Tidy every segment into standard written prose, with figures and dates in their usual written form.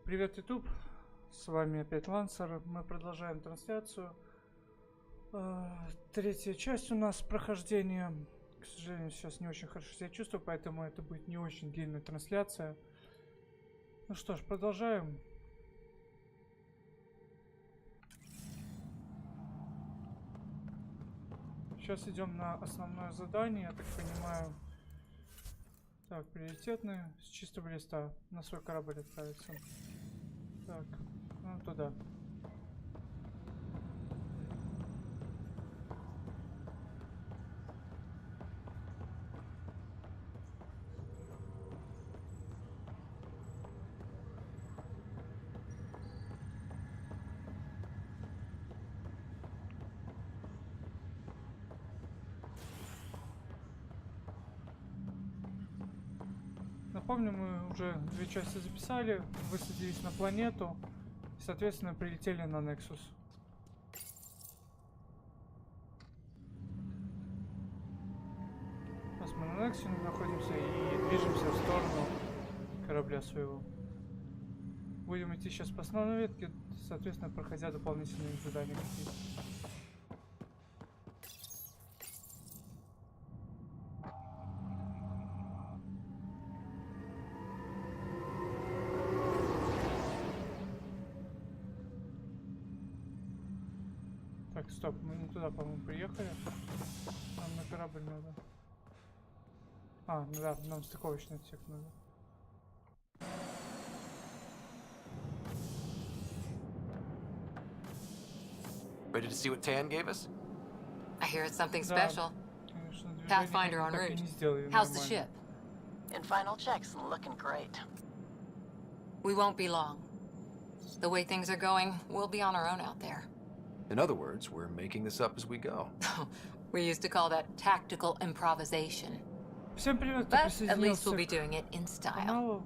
Привет, Ютуб! С вами опять Лансер. Мы продолжаем трансляцию. Третья часть у нас прохождения. К сожалению, сейчас не очень хорошо себя чувствую, поэтому это будет не очень длинная трансляция. Ну что ж, продолжаем. Сейчас идем на основное задание, я так понимаю. Так, приоритетные, с чистого листа. На свой корабль отправиться. Так, ну туда. Напомню, мы уже две части записали, высадились на планету и, соответственно, прилетели на Nexus. Сейчас мы на Nexus находимся и движемся в сторону корабля своего. Будем идти сейчас по основной ветке, соответственно, проходя дополнительные задания какие-то. Так, стоп, мы не туда, по-моему, приехали. Нам на корабль надо. А, ну да, нам стыковочный отсек надо. Ready to see what Tan gave us? I hear it's something special. Конечно, Pathfinder en route. How's the ship? In final checks and looking great. We won't be long. The way things are going, we'll be on our own out there. In other words, we're making this up as we go. We used to call that tactical improvisation. Всем привет, кто But at least we'll be присоединился doing it in к style. каналу,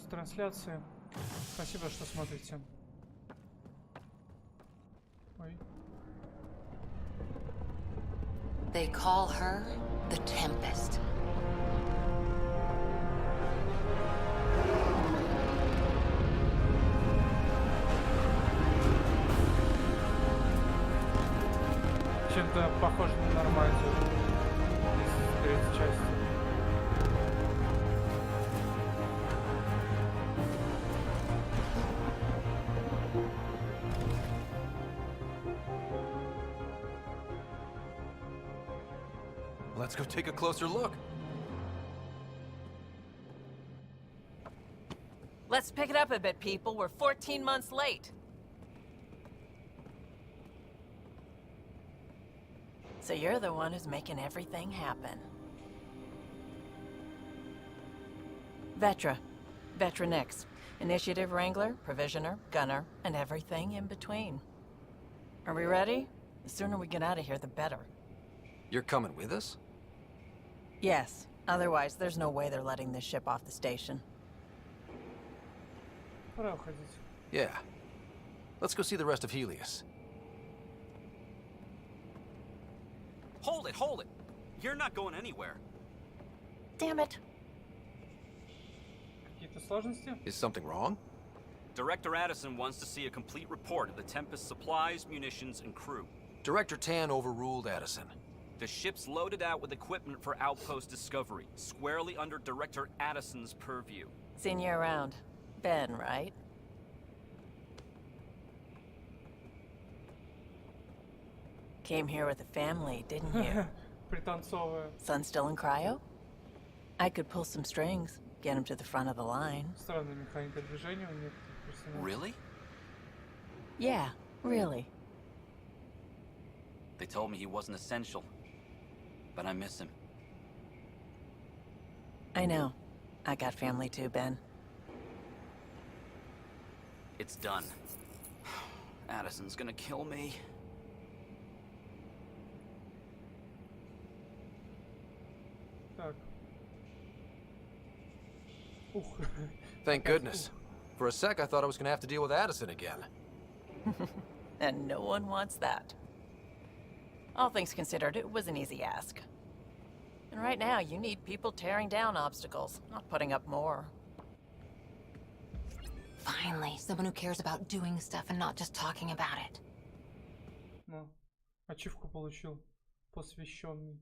к трансляции. Спасибо, что смотрите. Ой. They call her the Tempest. Чем-то похоже на Нормандию из третьей части. Let's go take a closer look. Let's pick it up a bit, people. We're 14 months late. So you're the one who's making everything happen. Vetra. Vetronix. Initiative Wrangler, Provisioner, Gunner, and everything in between. Are we ready? The sooner we get out of here, the better. You're coming with us? Yes. Otherwise, there's no way they're letting this ship off the station. Пора уходить. Yeah. Let's go see the rest of Helios. Hold it, hold it! You're not going anywhere. Damn it. Какие-то сложности? Is something wrong? Director Addison wants to see a complete report of the Tempest's supplies, munitions, and crew. Director Tan overruled Addison. The ship's loaded out with equipment for outpost discovery, squarely under Director Addison's purview. Seen you around. Ben, right? Came here with a family, didn't you? Пританцовывая. Son still in cryo? I could pull some strings, get him to the front of the line. Странная механика движения у некоторых персонажей. Really? Yeah, really. They told me he wasn't essential, but I miss him. I know. I got family too, Ben. It's done. Addison's gonna kill me. Так. Ух. Thank goodness. For a sec, I thought I was going to have to deal with Addison again. And no one wants that. All things considered, it was an easy ask. And right now, you need people tearing down obstacles, not putting up more. Finally, someone who cares about doing stuff and not just talking about it. Ну, ачивку получил. Посвященный.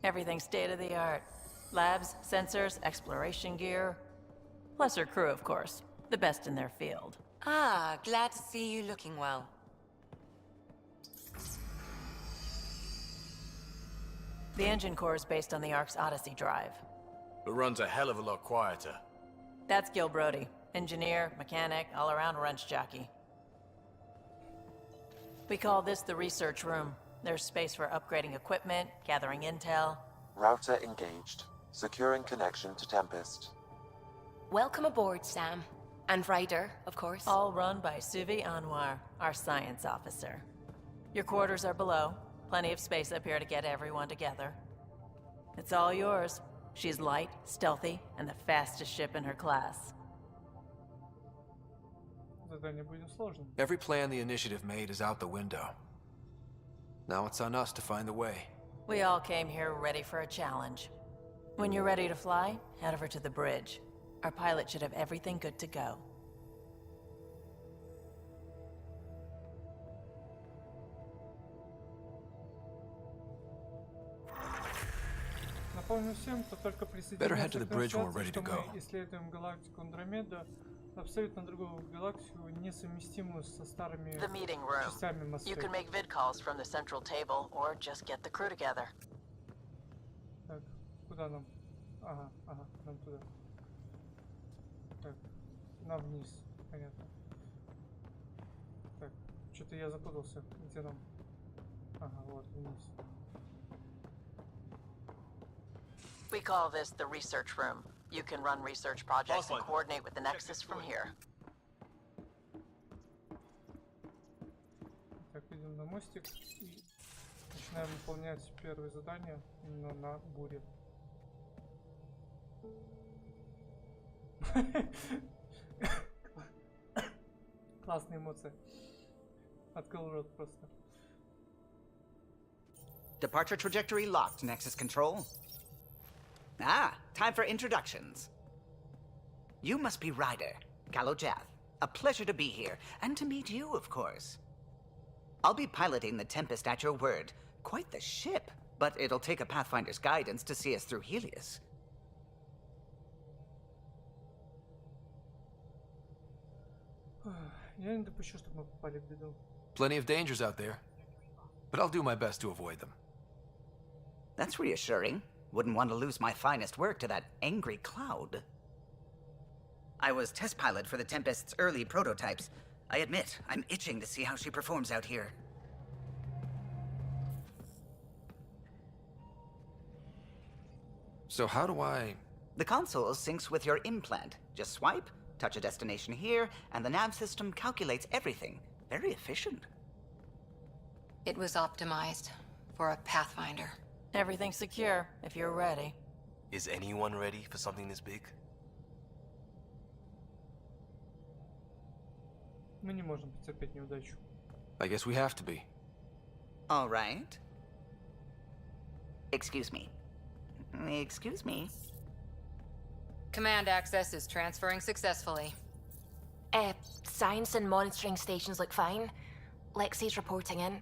Everything's state of the art. Labs, sensors, exploration gear. Plus her crew, of course. The best in their field. Ah, glad to see you looking well. The engine core is based on the Ark's Odyssey drive. It runs a hell of a lot quieter. That's Gil Brody. Engineer, mechanic, all-around wrench jockey. We call this the research room. There's space for upgrading equipment, gathering intel. Router engaged. Securing connection to Tempest. Welcome aboard, Sam. And Ryder, of course. All run by Suvi Anwar, our science officer. Your quarters are below. Plenty of space up here to get everyone together. It's all yours. She's light, stealthy, and the fastest ship in her class. Задание будет сложным. Every plan the initiative made is out the window. Now it's on us to find the way. We all came here ready for a challenge. When you're ready to fly, head over to the bridge. Our pilot should have everything good to go. Напомню всем, кто только Better head to присоединился the к bridge when we're трансляции, ready to что go. мы исследуем галактику Андромеда, абсолютно другую галактику, несовместимую со старыми The meeting room. частями Mass You can Effect. make vid calls from the central table, or just get the crew together. Так, куда нам? Ага, нам туда. Так, на вниз, понятно. Так, что-то я запутался, где нам? Ага, вот, вниз. We call this the research room. You can run research projects and coordinate with the Nexus from here. Так, идем на мостик и начинаем выполнять первое задание именно на буре. Классные эмоции. Открыл рот просто. Departure trajectory locked, Nexus Control. Ah, time for introductions. You must be Ryder, Kalojath. A pleasure to be here, and to meet you, of course. I'll be piloting the Tempest at your word. Quite the ship, but it'll take a Pathfinder's guidance to see us through Helios. Я не допущу, чтобы мы попали в беду. Plenty of dangers out there, but I'll do my best to avoid them. That's reassuring. Wouldn't want to lose my finest work to that angry cloud. I was test pilot for the Tempest's early prototypes. I admit, I'm itching to see how she performs out here. So how do I... The console syncs with your implant. Just swipe, touch a destination here, and the nav system calculates everything. Very efficient. It was optimized for a Pathfinder. Everything's secure, if you're ready. Is anyone ready for something this big? Мы не можем потерпеть неудачу. I guess we have to be. All right. Excuse me. Excuse me. Command access is transferring successfully. Science and monitoring stations look fine. Lexi's reporting in.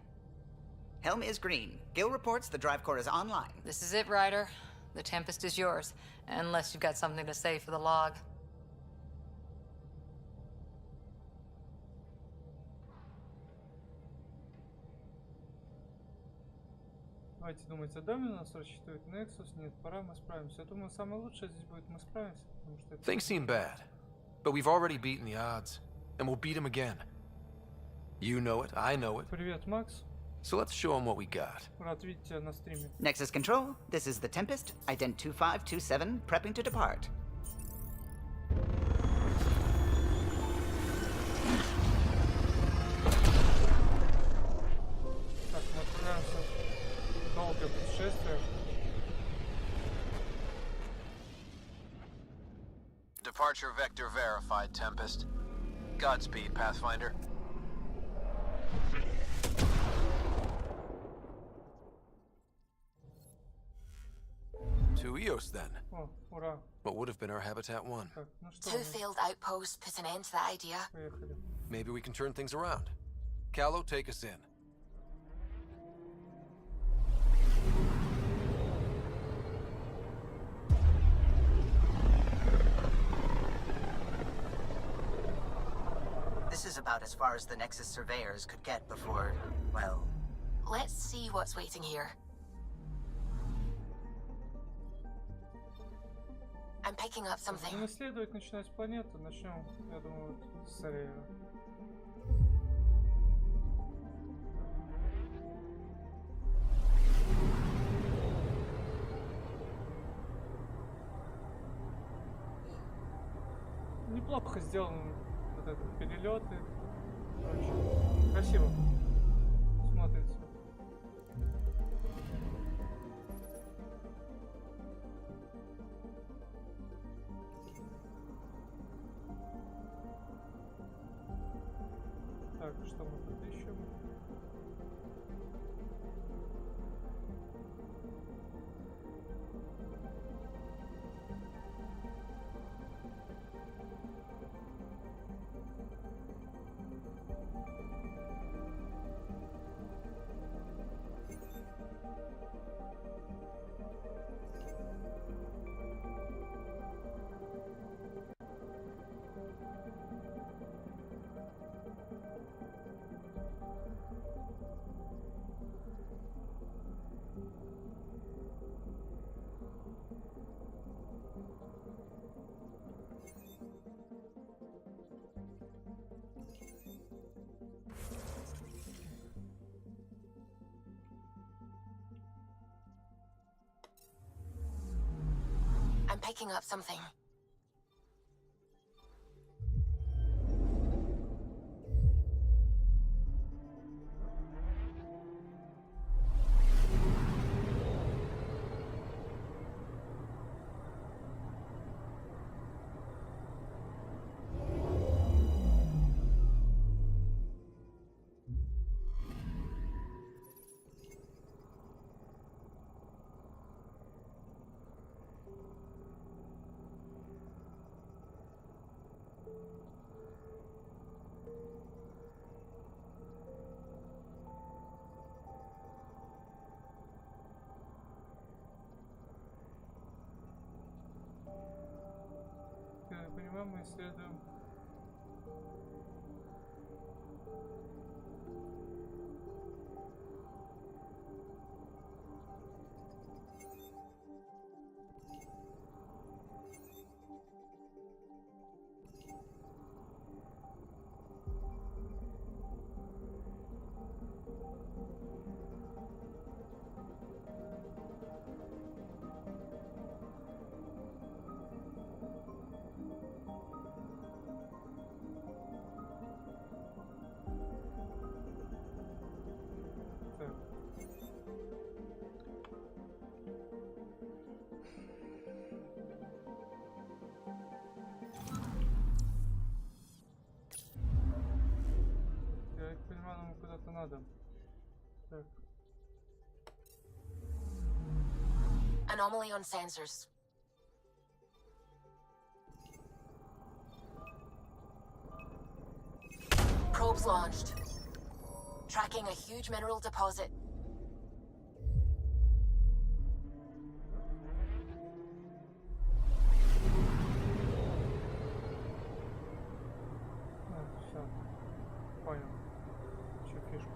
Helm is green. Gil reports the drive core is online. This is it, Ryder. The Tempest is yours, unless you've got something to say for the log. Давайте думать о доме, нас рассчитывает Nexus. Нет, пора, мы справимся. Я думаю, самое лучшее здесь будет мы справимся, потому что это... Things seem bad, but we've already beaten the odds, and we'll beat them again. You know it, I know it, Привет, Макс. so let's show them what we got. Рад видеть тебя на стриме. Nexus Control, this is the Tempest, ident 2527, prepping to depart. Так, мы отправляемся в долгое путешествие. Departure vector verified, Tempest. Godspeed, Pathfinder. To Eos, then. О, ура. What would have been our Habitat 1. Так, ну что, Two мы failed outposts put an end to that idea. поехали. Maybe we can turn things around. Callow, take us in. This is about as far as the Nexus surveyors could get before, well... Let's see what's waiting here. I'm picking up something. Будем исследовать, начинать с планеты. Начнем, я думаю, вот с Сареева. Неплохо сделан вот этот перелеты. Короче, красиво смотрится. Так, что мы тут ищем? I'm picking up something. Как я понимаю, мы исследуем. Так. Я так понимаю, нам куда-то надо. Так. Anomaly on sensors. Probes launched. Tracking a huge mineral deposit. Все. Понял. Че фишка?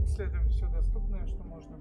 Исследуем все доступное, что можно.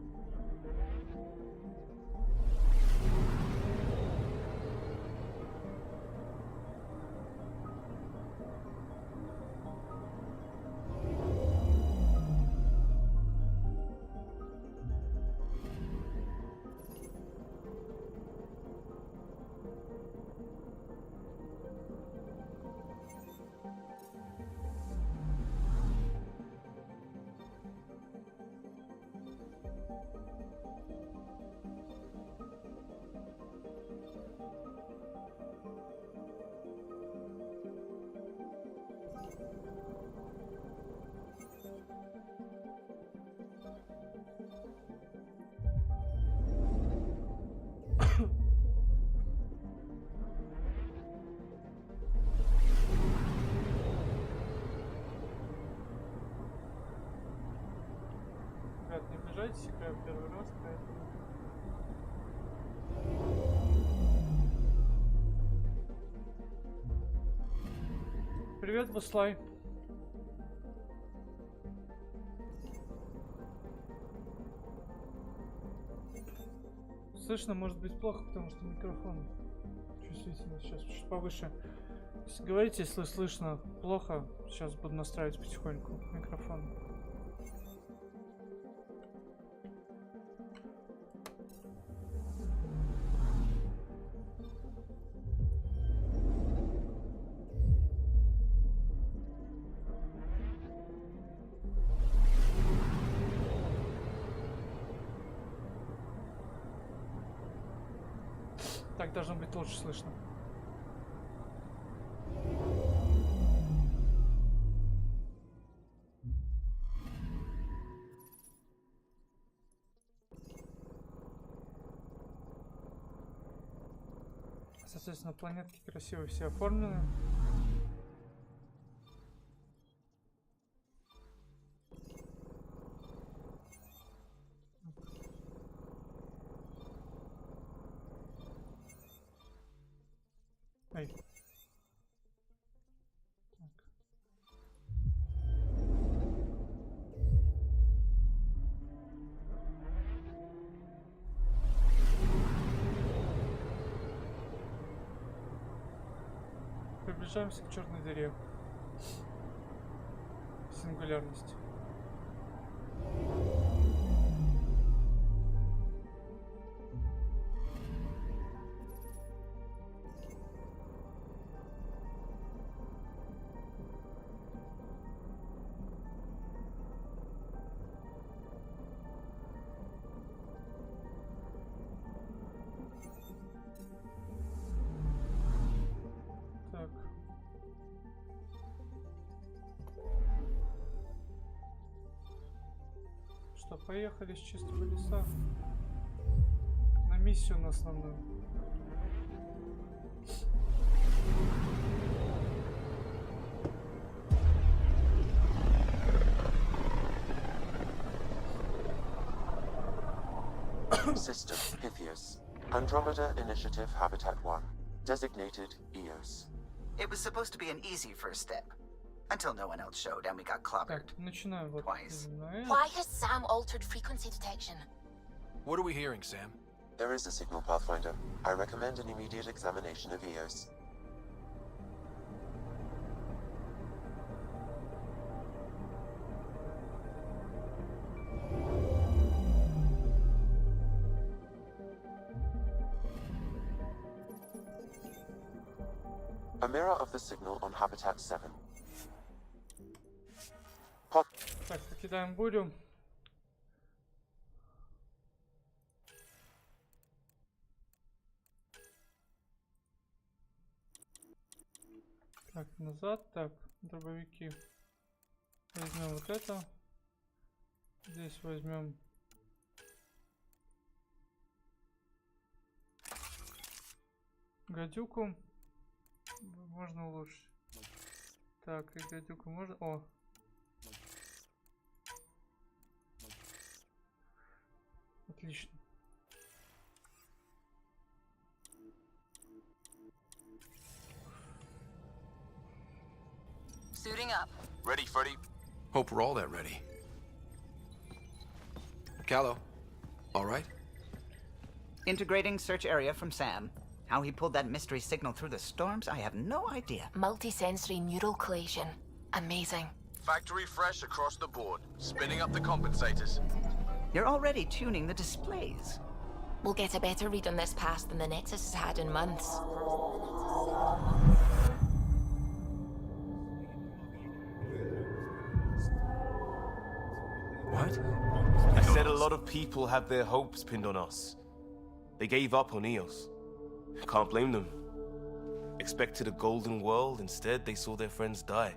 присаживайтесь, играю первый раз, поэтому... Привет, Буслай. Слышно, может быть, плохо, потому что микрофон чувствительность сейчас чуть повыше. Если говорите, если слышно плохо, сейчас буду настраивать потихоньку микрофон. Так должно быть лучше слышно. Соответственно, планетки красиво все оформлены. Ай. Так. Приближаемся к черной дыре. Сингулярность. Что, поехали с чистого леса на миссию на основную. System Pythias. Andromeda Initiative Habitat 1. Designated EOS. It was supposed to be an easy first step. Until no one else showed and we got clobbered. Так, начинаем вот. Twice. Why has Sam altered frequency detection? What are we hearing, Sam? There is a signal, Pathfinder. I recommend an immediate examination of EOS. A mirror of the signal on Habitat 7. Так, покидаем бурю. Так, назад. Так, дробовики. Возьмем вот это. Здесь возьмем гадюку. Можно улучшить. Так, и гадюку можно... О! Отлично. Suiting up. Ready, Freddy? Hope we're all that ready. Callow, all right? Integrating search area from Sam. How he pulled that mystery signal through the storms, I have no idea. Multisensory neural collation. Amazing. Factory fresh across the board. Spinning up the compensators. You're already tuning the displays. We'll get a better read on this pass than the Nexus has had in months. What? I said a lot of people have their hopes pinned on us. They gave up on EOS. Can't blame them. Expected a golden world, instead they saw their friends die.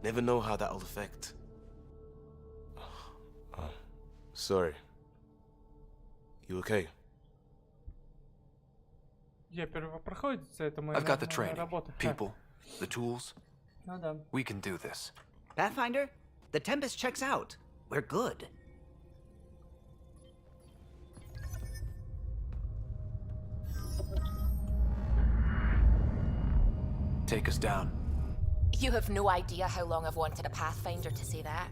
Never know how that'll affect. Sorry. You okay? Я первопроходец, это моя I've got the training, работа. people, the tools. Ну да. We can do this. Pathfinder, the Tempest checks out. We're good. take us down. You have no idea how long I've wanted a Pathfinder to say that.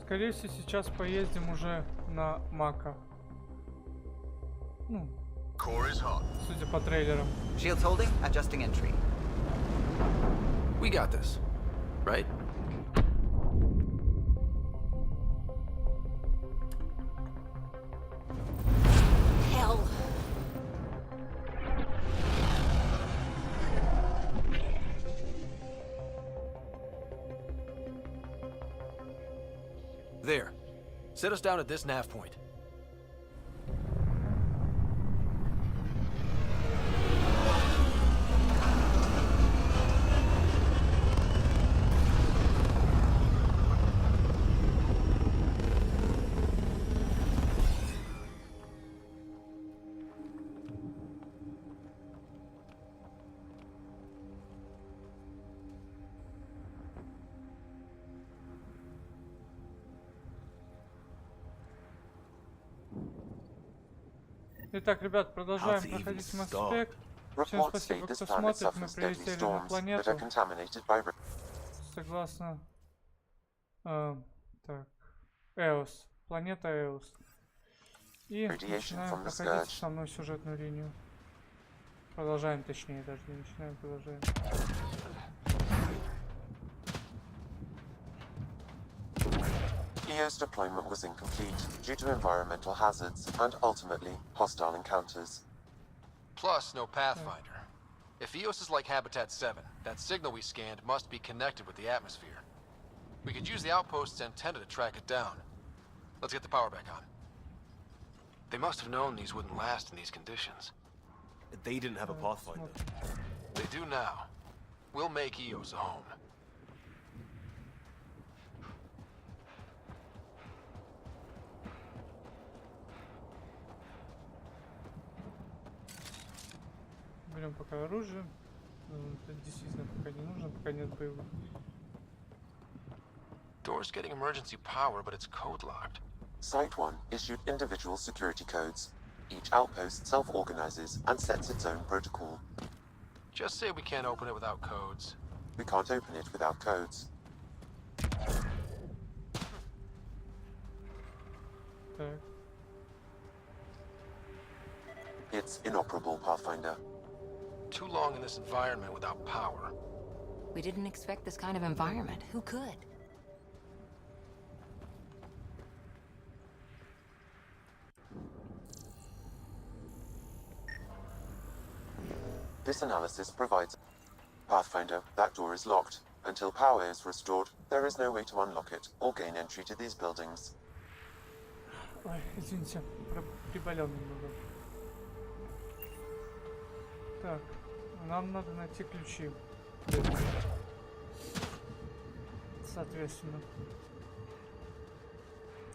Скорее всего, сейчас поездим уже на Мака. Ну, судя по трейлерам. Shields holding, adjusting entry. We got this, right? Hell. There. Set us down at this nav point. Итак, ребят, продолжаем проходить Mass Effect. Всем спасибо, кто смотрит. Мы прилетели на планету. Согласно... так... Эос. Планета Эос. И начинаем проходить основную сюжетную линию. Продолжаем, точнее, даже не начинаем, продолжаем. EO's deployment was incomplete due to environmental hazards and ultimately hostile encounters. Plus, no Pathfinder. If EOS is like Habitat 7, that signal we scanned must be connected with the atmosphere. We could use the outpost's antenna to track it down. Let's get the power back on. They must have known these wouldn't last in these conditions. They didn't have a Pathfinder. They do now. We'll make EOS a home. Берем пока оружие. Это действительно пока не нужно, пока нет боевых. Door's getting emergency power, but it's code locked. Site 1 issued individual security codes. Each outpost self-organizes and sets its own protocol. Just say we can't open it without codes. We can't open it without codes. Так. It's inoperable, Pathfinder. Too long in this environment without power. We didn't expect this kind of environment. Who could? This analysis provides... Pathfinder, that door is locked. Until power is restored, there is no way to unlock it or gain entry to these buildings. Ой, извините, приболел немного. Так, нам надо найти ключи. Соответственно.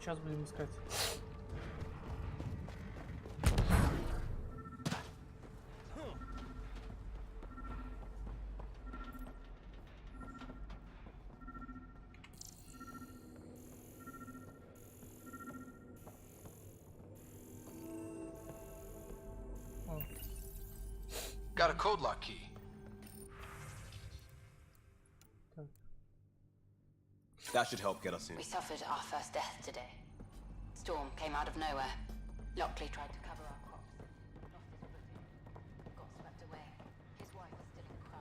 Сейчас будем искать. Got a code lock key. That should help get us in. We suffered our first death today. Storm came out of nowhere. Lockley tried to cover our crops. Lost his everything. Got swept away. His wife is still in cryo.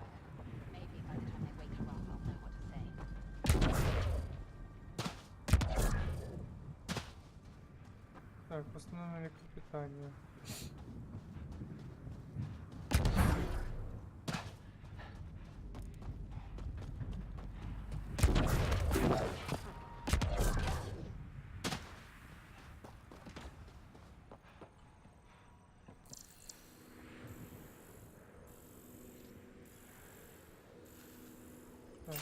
Maybe by the time they wake her up, I'll know what to say. Так, восстановим электропитание. Так.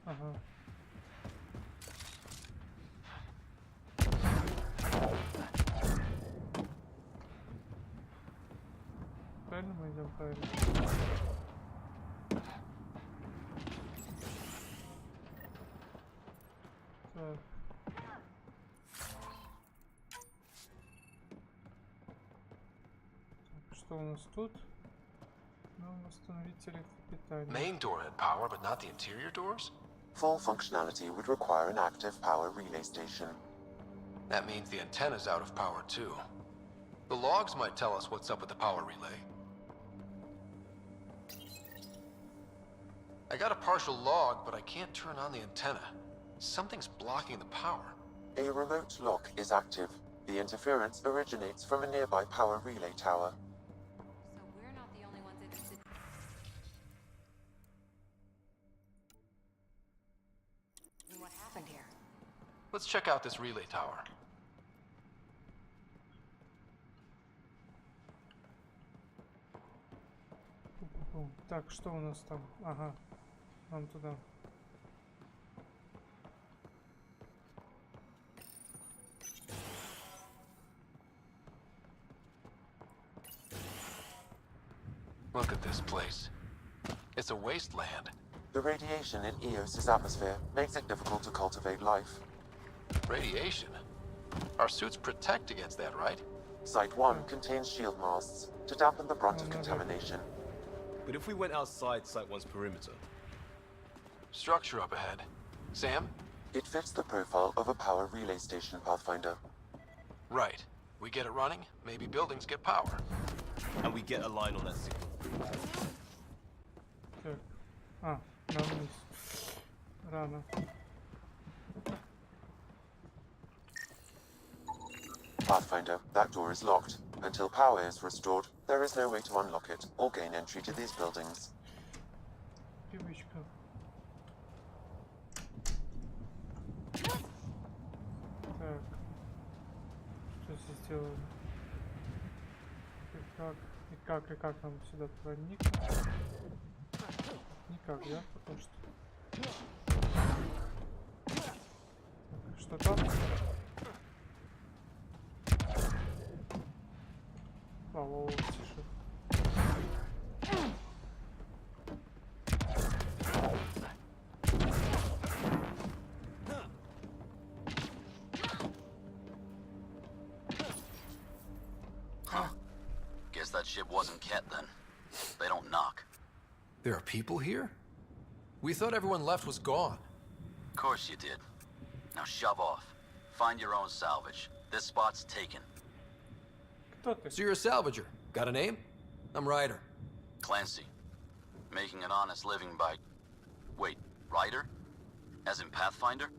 Ага. Правильно мы идем, правильно? Так. что у нас тут? Ну, восстановить электропитание. Main door had power, but not the interior doors? Full functionality would require an active power relay station. That means the antenna's out of power too. The logs might tell us what's up with the power relay. I got a partial log, but I can't turn on the antenna. Something's blocking the power. A remote lock is active. The interference originates from a nearby power relay tower. So we're not the only ones interested. In what happened here? Let's check out this relay tower. Так, что у нас там? Ага, нам туда. Look at this place. It's a wasteland. The radiation in Eos's atmosphere makes it difficult to cultivate life. Radiation? Our suits protect against that, right? Site 1 contains shield masts to dampen the brunt of contamination. But if we went outside Site 1's perimeter? Structure up ahead. Sam? It fits the profile of a power relay station, Pathfinder. Right. We get it running, maybe buildings get power. And we get a line on that signal. Так. А, нам вниз. Рано. Pathfinder, that door is locked. Until power is restored, there is no way to unlock it or gain entry to these buildings. Привычка. Так. Что здесь сделаем? И как нам сюда проникнуть? Никак, да? Потому что... Так, что там? О, тише. Guess that ship wasn't Ket then. They don't knock. There are people here? We thought everyone left was gone. Of course you did. Now shove off. Find your own salvage. This spot's taken. Кто ты? So you're a salvager. Got a name? I'm Ryder. Clancy. Making an honest living by... Wait, Ryder? As in Pathfinder?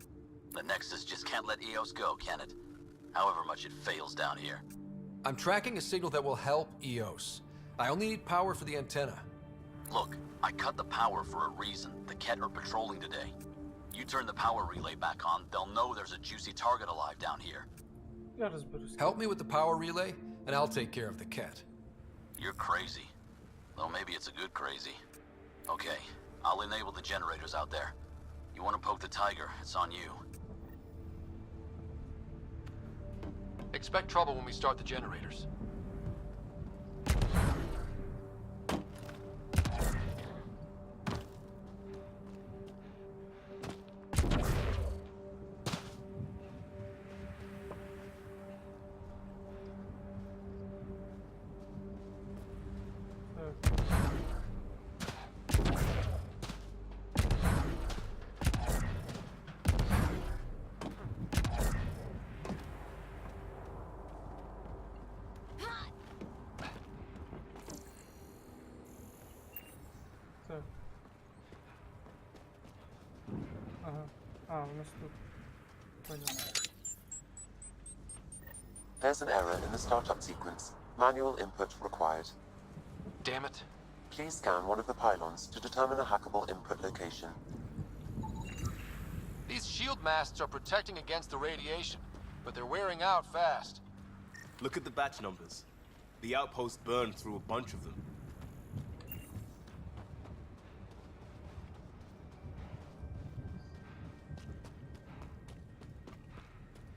The Nexus just can't let Eos go, can it? However much it fails down here. I'm tracking a signal that will help Eos. I only need power for the antenna. Look, I cut the power for a reason. The Ket are patrolling today. You turn the power relay back on, they'll know there's a juicy target alive down here. Я разберусь. Help me with the power relay, and I'll take care of the Ket. You're crazy. Though maybe it's a good crazy. Okay, I'll enable the generators out there. You want to poke the tiger, it's on you. Expect trouble when we start the generators. Так. Ага. А, у нас тут. Понял. There's an error in the startup sequence. Manual input required. Damn it. Please scan one of the pylons to determine a hackable input location. These shield masts are protecting against the radiation, but they're wearing out fast. Look at the batch numbers. The outpost burned through a bunch of them.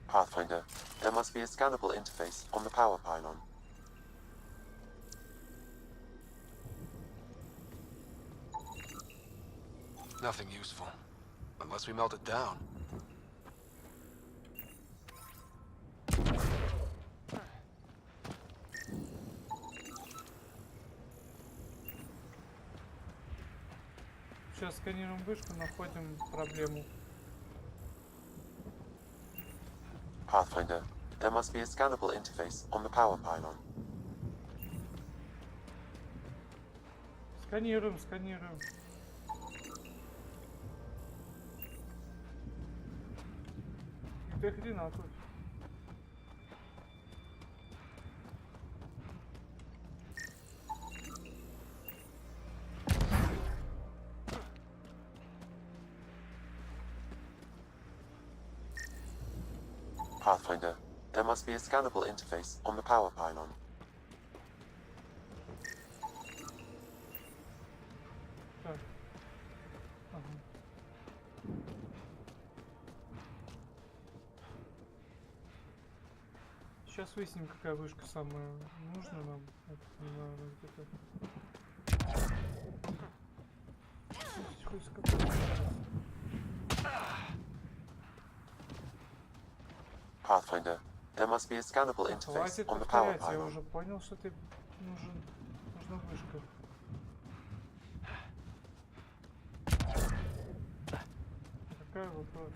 Pathfinder, there must be a scannable interface on the power pylon. Nothing useful. Unless we melt it down. Сейчас сканируем вышку, находим проблему. Pathfinder, there must be a scannable interface on the power pylon. Сканируем, сканируем. И до хрена тут. Pathfinder, there must be a scannable interface on the power pylon. Так. Ага. Сейчас выясним, какая вышка самая нужная нам. Я так понимаю, она где-то. Хоть сколько-то. Pathfinder, there must be a scannable interface Хватит on the power повторять, я pylon. уже понял, что ты нужна вышка. Какой вопрос?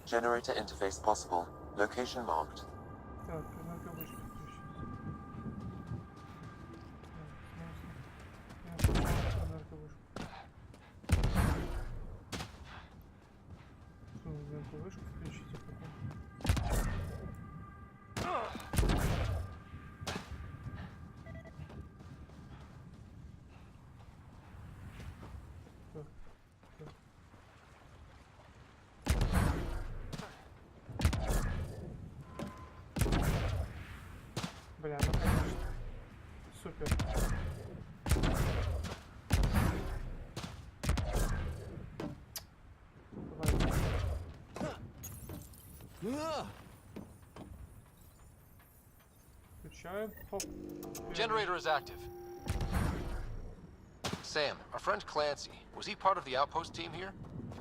Generator interface possible. Location marked. Так, энерговышка включить. Энерговышку включите потом. Так, так. Бля, ну конечно. Супер. Давай. Включаем. Хоп. Generator is active. Sam, our friend Clancy, was he part of the outpost team here?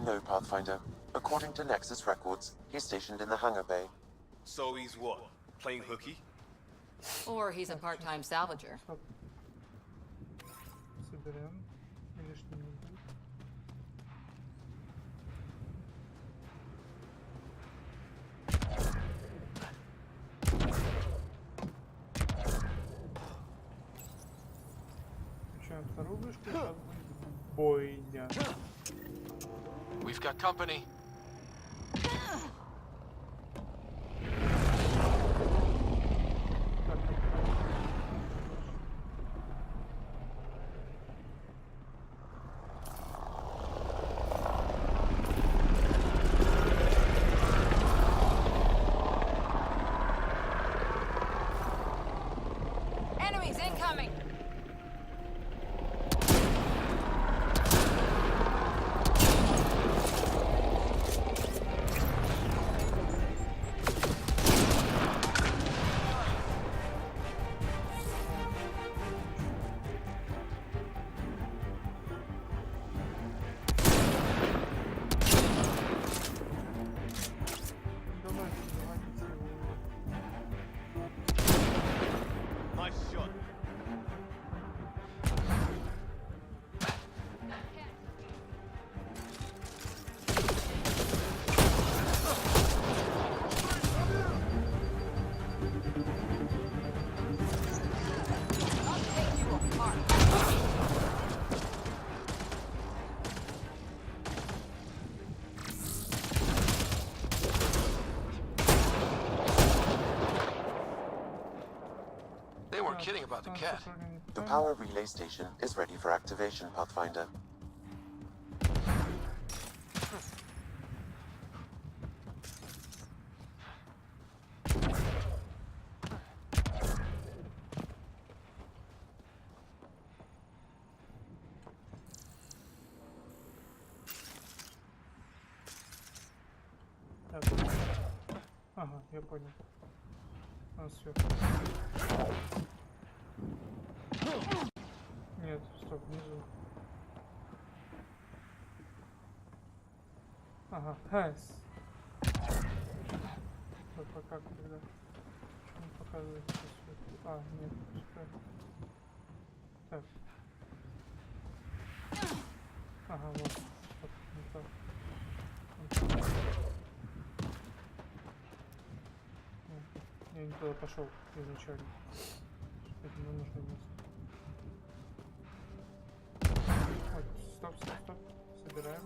No, Pathfinder. According to Nexus records, he's stationed in the hangar bay. So he's what? Playing hooky? Or he's a part-time salvager. Стоп. Соберем. Лишним не будет. Включаем вторую вышку. Сейчас будет бойня. We've got company. Enemies incoming! Nice shot. They weren't kidding about the cat. The power relay station is ready for activation, Pathfinder. я понял. А, сверху. Нет, стоп, внизу. Ага, хайс. Так, пока когда? Что он показывает? А, нет, пускай. Так. Ага, вот. Стоп, не так. Я не туда пошел изначально. Это не нужно место. Ой, стоп, стоп, стоп. Собираем.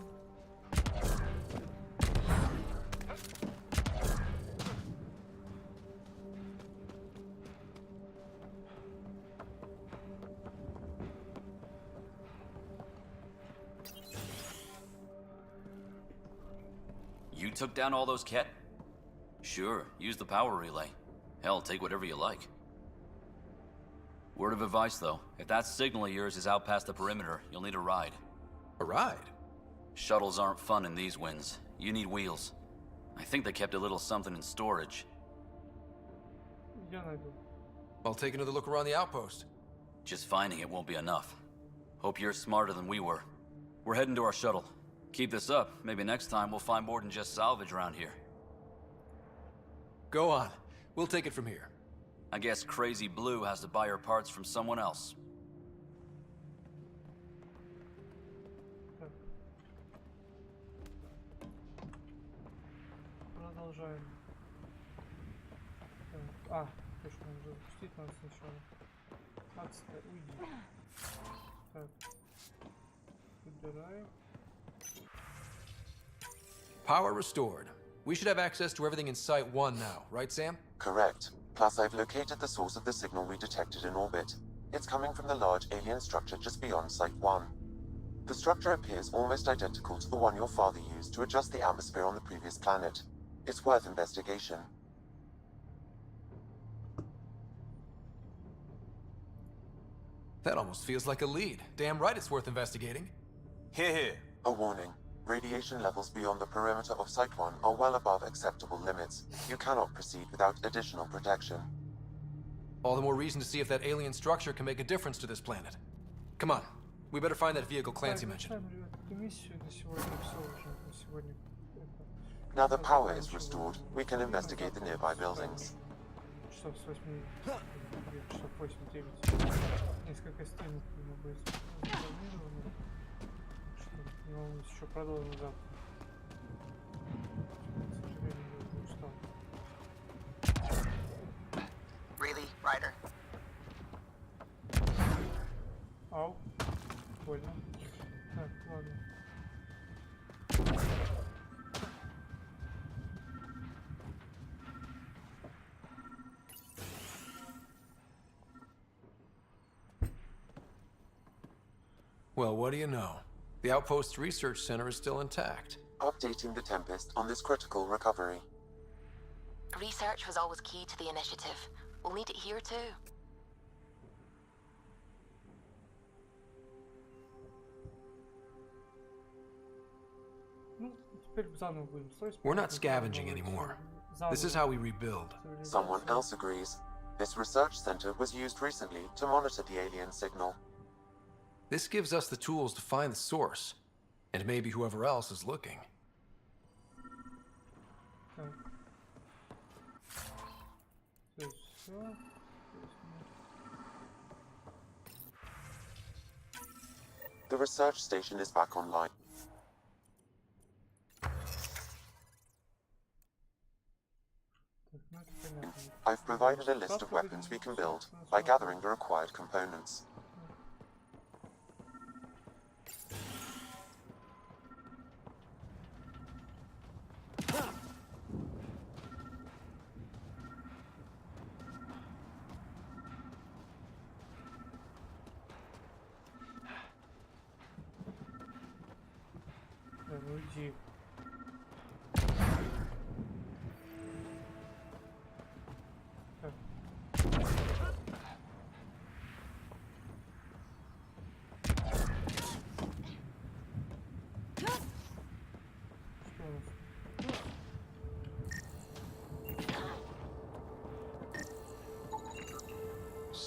You took down all those cat? Sure, use the power relay. Hell, take whatever you like. Word of advice, though. If that signal of yours is out past the perimeter, you'll need a ride. A ride? Shuttles aren't fun in these winds. You need wheels. I think they kept a little something in storage. Я найду. I'll take another look around the outpost. Just finding it won't be enough. Hope you're smarter than we were. We're heading to our shuttle. Keep this up. Maybe next time we'll find more than just salvage around here. Go on. We'll take it from here. I guess Crazy Blue has to buy her parts from someone else. Продолжаем. А, точно, запустить надо сначала. Отстой, уйди. Так. Собираем. Power restored. We should have access to everything in Site 1 now, right, Sam? Correct. Plus, I've located the source of the signal we detected in orbit. It's coming from the large alien structure just beyond Site 1. The structure appears almost identical to the one your father used to adjust the atmosphere on the previous planet. It's worth investigation. That almost feels like a lead. Damn right it's worth investigating. Here. A warning. Radiation levels beyond the perimeter of Site 1 are well above acceptable limits. You cannot proceed without additional protection. All the more reason to see if that alien structure can make a difference to this planet. Come on. We better find that vehicle Clancy mentioned. Now the power is restored, we can investigate the nearby buildings. Часов с 8, часов 8-9. Несколько стримов у меня будет запланировано. Что, не волнуйся, еще продолжим завтра. К сожалению, я уже устал. Really, Ryder? Ау. Больно. Так, ладно. Well, what do you know? The Outpost's research center is still intact. Updating the Tempest on this critical recovery. Research was always key to the initiative. We'll need it here too. We're not scavenging anymore. This is how we rebuild. Someone else agrees. This research center was used recently to monitor the alien signal. This gives us the tools to find the source, and maybe whoever else is looking. The research station is back online. I've provided a list of weapons we can build by gathering the required components. Уйди.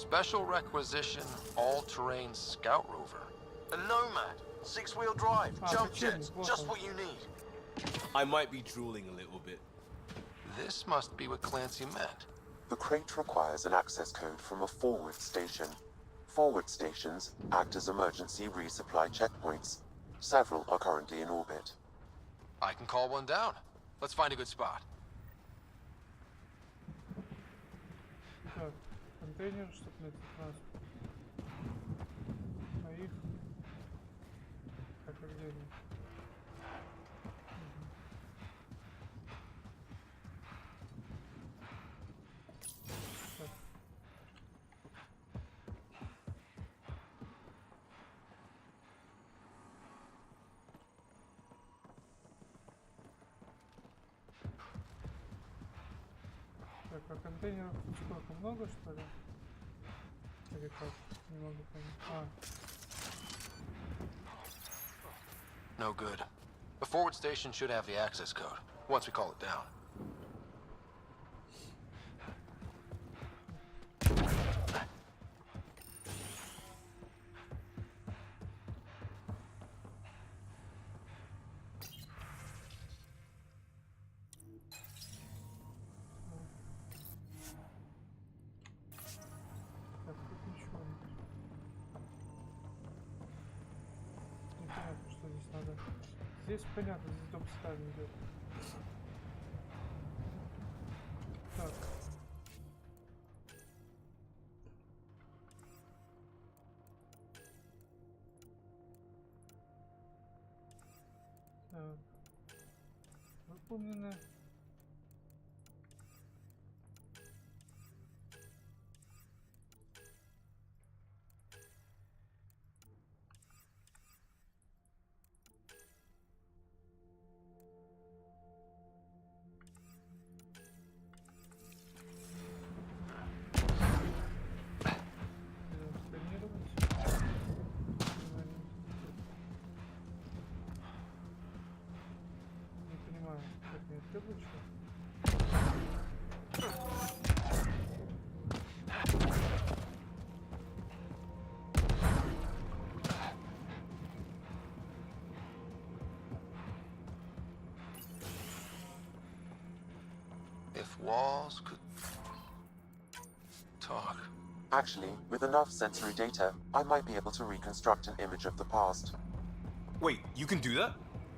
Special requisition all-terrain scout rover. A Nomad, 6-wheel drive, jump jets, почему? just Вот он. what you need. I might be drooling a little bit. This must be what Clancy meant. The crate requires an access code from a forward station. Forward stations act as emergency resupply checkpoints. Several are currently in orbit. I can call one down. Let's find a good spot. Так, контейнер, чтобы найти транспорт. А их... Так, а где они? Так. Так, а контейнеров тут сколько? Много, что ли? Или как? Не могу понять. А, No good. The forward station should have the access code, once we call it down. так, тут ничего нет. Непонятно, что здесь надо. Здесь понятно, здесь дом Сталин идет. Так. Так. Выполнено. Не понимаю, как мне требуется. If walls could talk. Actually, with enough sensory data, I might be able to reconstruct an image of the past. Wait, you can do that?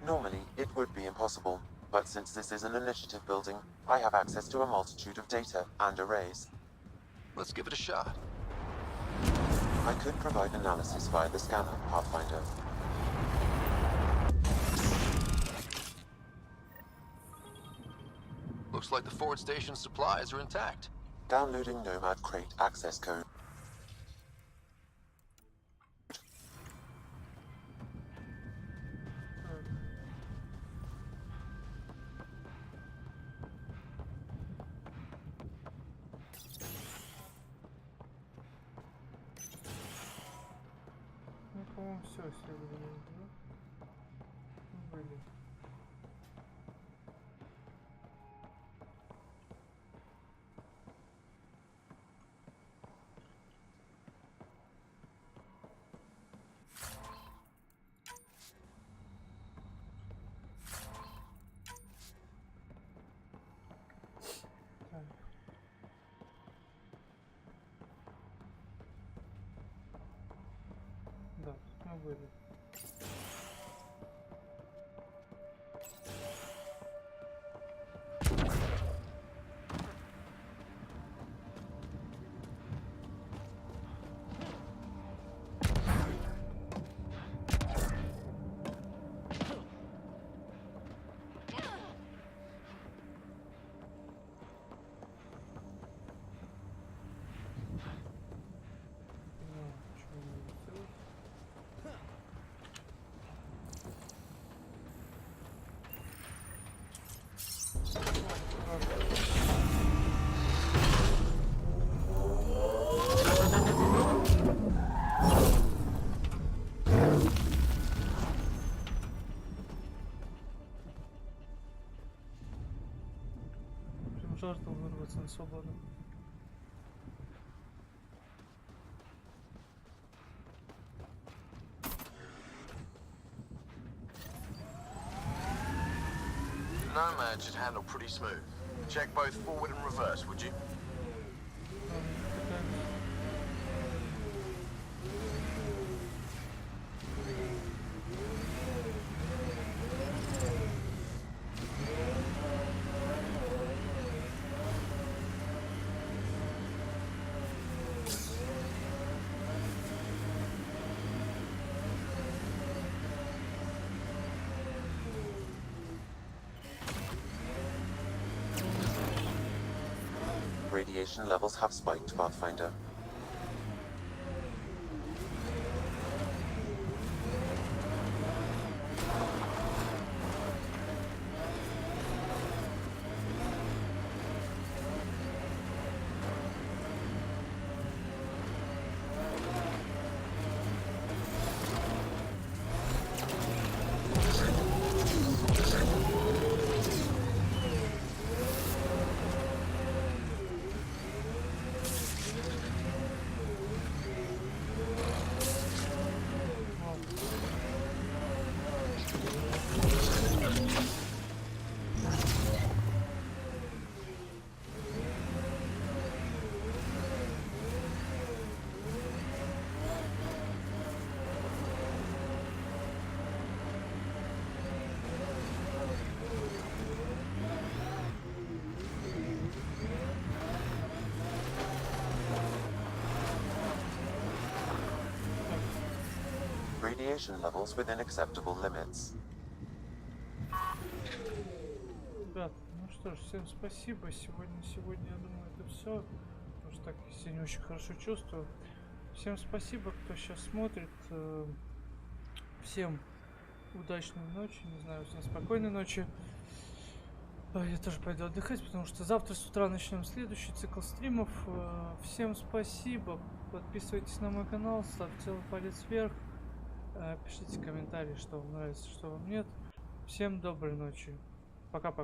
Normally, it would be impossible, but since this is an initiative building, I have access to a multitude of data and arrays. Let's give it a shot. I could provide analysis via the scanner, Pathfinder. Looks like the forward station supplies are intact. Downloading Nomad Crate access code. Ну, по-моему, все исследовали, да? Ну, были. Так. Да, тут мы были. Ну, почему не сделать? Прям жаждал вырваться на свободу. Nomad should handle pretty smooth. Check both forward and reverse, would you? Radiation levels have spiked, Pathfinder. Radiation levels within acceptable limits. Ребят, ну что ж, всем спасибо. Сегодня, я думаю, это все. Потому что так я себя не очень хорошо чувствую. Всем спасибо, кто сейчас смотрит. Всем удачной ночи. Не знаю, всем спокойной ночи. Я тоже пойду отдыхать, потому что завтра с утра начнем следующий цикл стримов. Всем спасибо. Подписывайтесь на мой канал, ставьте палец вверх. Пишите комментарии, что вам нравится, что вам нет. Всем доброй ночи. Пока-пока.